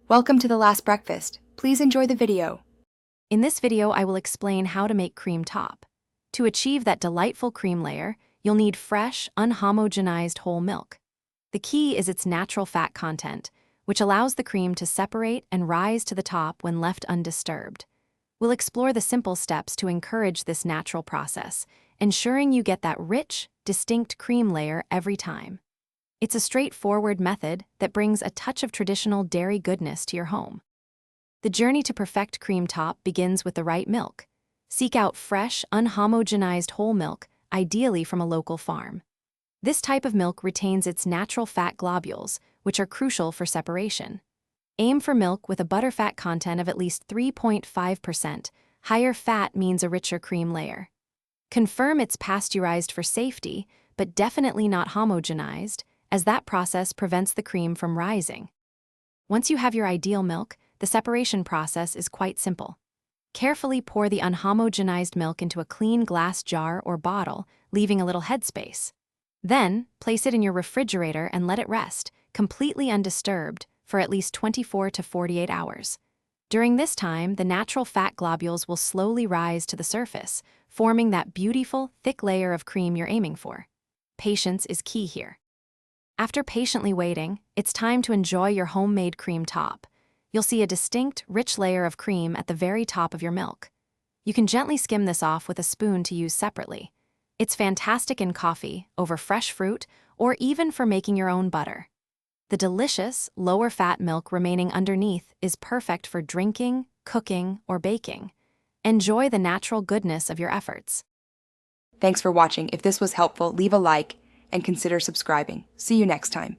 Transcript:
Welcome to The Last Breakfast. Please enjoy the video. In this video, I will explain how to make cream top. To achieve that delightful cream layer, you'll need fresh, unhomogenized whole milk. The key is its natural fat content, which allows the cream to separate and rise to the top when left undisturbed. We'll explore the simple steps to encourage this natural process, ensuring you get that rich, distinct cream layer every time. It's a straightforward method that brings a touch of traditional dairy goodness to your home. The journey to perfect cream top begins with the right milk. Seek out fresh, unhomogenized whole milk, ideally from a local farm. This type of milk retains its natural fat globules, which are crucial for separation. Aim for milk with a butterfat content of at least 3.5%. Higher fat means a richer cream layer. Confirm it's pasteurized for safety, but definitely not homogenized, as that process prevents the cream from rising. Once you have your ideal milk, the separation process is quite simple. Carefully pour the unhomogenized milk into a clean glass jar or bottle, leaving a little headspace. Then, place it in your refrigerator and let it rest, completely undisturbed, for at least 24 to 48 hours. During this time, the natural fat globules will slowly rise to the surface, forming that beautiful, thick layer of cream you're aiming for. Patience is key here. After patiently waiting, it's time to enjoy your homemade cream top. You'll see a distinct, rich layer of cream at the very top of your milk. You can gently skim this off with a spoon to use separately. It's fantastic in coffee, over fresh fruit, or even for making your own butter. The delicious, lower-fat milk remaining underneath is perfect for drinking, cooking, or baking. Enjoy the natural goodness of your efforts. Thanks for watching. If this was helpful, leave a like and consider subscribing. See you next time.